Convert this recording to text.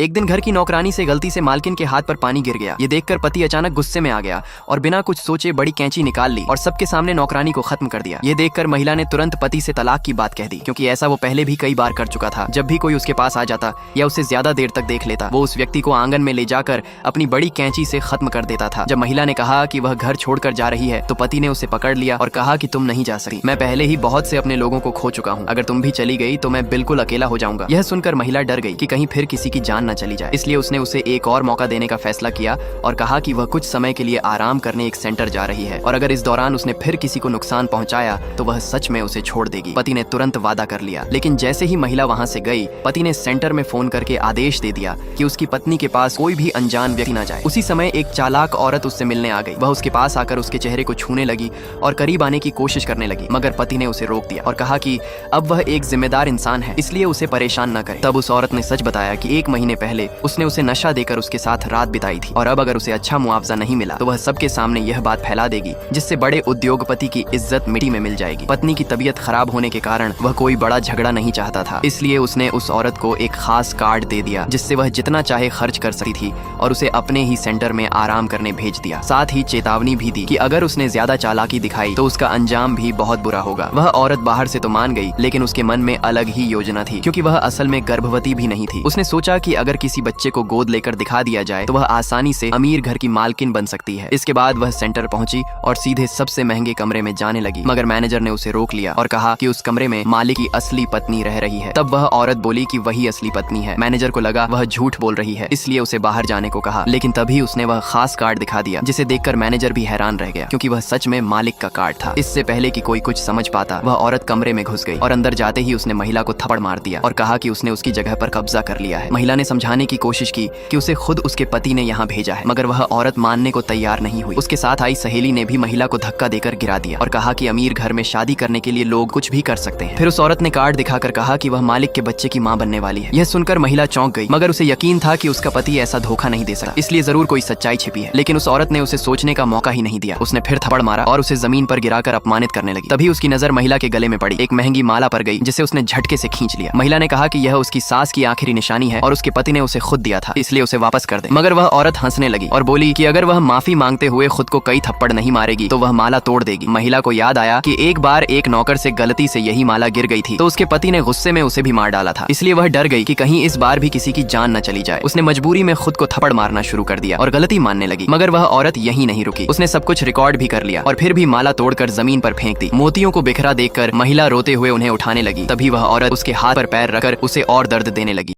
एक दिन घर की नौकरानी से गलती से मालकिन के हाथ पर पानी गिर गया। ये देखकर पति अचानक गुस्से में आ गया और बिना कुछ सोचे बड़ी कैंची निकाल ली और सबके सामने नौकरानी को खत्म कर दिया। ये देखकर महिला ने तुरंत पति से तलाक की बात कह दी, क्योंकि ऐसा वो पहले भी कई बार कर चुका था। जब भी कोई उसके पास आ जाता या उसे ज्यादा देर तक देख लेता, वो उस व्यक्ति को आंगन में ले जाकर अपनी बड़ी कैंची से खत्म कर देता था। जब महिला ने कहा कि वह घर छोड़कर जा रही है तो पति ने उसे पकड़ लिया और कहा कि तुम नहीं जा सकती, मैं पहले ही बहुत से अपने लोगों को खो चुका हूँ, अगर तुम भी चली गई तो मैं बिल्कुल अकेला हो जाऊंगा। यह सुनकर महिला डर गई कि कहीं फिर किसी की जान न चली जाए, इसलिए उसने उसे एक और मौका देने का फैसला किया और कहा कि वह कुछ समय के लिए आराम करने एक सेंटर जा रही है और अगर इस दौरान उसने फिर किसी को नुकसान पहुंचाया तो वह सच में उसे छोड़ देगी। पति ने तुरंत वादा कर लिया, लेकिन जैसे ही महिला वहां से गई, पति ने सेंटर में फोन करके आदेश दे दिया कि उसकी पत्नी के पास कोई भी अनजान व्यक्ति न जाए। उसी समय एक चालाक औरत उससे मिलने आ गई। वह उसके पास आकर उसके चेहरे को छूने लगी और करीब आने की कोशिश करने लगी, मगर पति ने उसे रोक दिया और कहा कि अब वह एक जिम्मेदार इंसान है, इसलिए उसे परेशान न करे। तब उस औरत ने सच बताया कि 1 महीने पहले उसने उसे नशा देकर उसके साथ रात बिताई थी और अब अगर उसे अच्छा मुआवजा नहीं मिला तो वह सबके सामने यह बात फैला देगी, जिससे बड़े उद्योगपति की इज्जत मिट्टी में मिल जाएगी। पत्नी की तबीयत खराब होने के कारण वह कोई बड़ा झगड़ा नहीं चाहता था, इसलिए उसने उस औरत को एक खास कार्ड दे दिया जिससे वह जितना चाहे खर्च कर सकती थी और उसे अपने ही सेंटर में आराम करने भेज दिया। साथ ही चेतावनी भी दी कि अगर उसने ज्यादा चालाकी दिखाई तो उसका अंजाम भी बहुत बुरा होगा। वह औरत बाहर से तो मान गई, लेकिन उसके मन में अलग ही योजना थी, क्योंकि वह असल में गर्भवती भी नहीं थी। उसने सोचा कि अगर किसी बच्चे को गोद लेकर दिखा दिया जाए तो वह आसानी से अमीर घर की मालकिन बन सकती है। इसके बाद वह सेंटर पहुंची और सीधे सबसे महंगे कमरे में जाने लगी, मगर मैनेजर ने उसे रोक लिया और कहा कि उस कमरे में मालिक की असली पत्नी रह रही है। तब वह औरत बोली कि वही असली पत्नी है। मैनेजर को लगा वह झूठ बोल रही है, इसलिए उसे बाहर जाने को कहा, लेकिन तभी उसने वह खास कार्ड दिखा दिया, जिसे देखकर मैनेजर भी हैरान रह गया, क्योंकि वह सच में मालिक का कार्ड था। इससे पहले कि कोई कुछ समझ पाता, वह औरत कमरे में घुस गई और अंदर जाते ही उसने महिला को थप्पड़ मार दिया और कहा कि उसने उसकी जगह पर कब्जा कर लिया है। महिला ने समझाने की कोशिश की कि उसे खुद उसके पति ने यहाँ भेजा है, मगर वह औरत मानने को तैयार नहीं हुई। उसके साथ आई सहेली ने भी महिला को धक्का देकर गिरा दिया और कहा कि अमीर घर में शादी करने के लिए लोग कुछ भी कर सकते हैं। फिर उस औरत ने कार्ड दिखाकर कहा कि वह मालिक के बच्चे की मां बनने वाली है। यह सुनकर महिला चौंक गई, मगर उसे यकीन था कि उसका पति ऐसा धोखा नहीं दे सकता, इसलिए जरूर कोई सच्चाई छिपी है। लेकिन उस औरत ने उसे सोचने का मौका ही नहीं दिया। उसने फिर थप्पड़ मारा और उसे जमीन पर गिराकर अपमानित करने लगी। तभी उसकी नजर महिला के गले में पड़ी, एक महंगी माला पर गई, जिसे उसने झटके से खींच लिया। महिला ने कहा कि यह उसकी सास की आखिरी निशानी है और उसके पति ने उसे खुद दिया था, इसलिए उसे वापस कर दे। मगर वह औरत हंसने लगी और बोली कि अगर वह माफी मांगते हुए खुद को कई थप्पड़ नहीं मारेगी तो वह माला तोड़ देगी। महिला को याद आया कि एक बार एक नौकर से गलती से यही माला गिर गई थी, तो उसके पति ने गुस्से में उसे भी मार डाला था, इसलिए वह डर गई कि कहीं इस बार भी किसी की जान न चली जाए। उसने मजबूरी में खुद को थप्पड़ मारना शुरू कर दिया और गलती मानने लगी। मगर वह औरत यहीं नहीं रुकी, उसने सब कुछ रिकॉर्ड भी कर लिया और फिर भी माला तोड़कर जमीन पर फेंक दी। मोतियों को बिखरा देखकर महिला रोते हुए उन्हें उठाने लगी। तभी वह औरत उसके हाथ पर पैर रखकर उसे और दर्द देने लगी।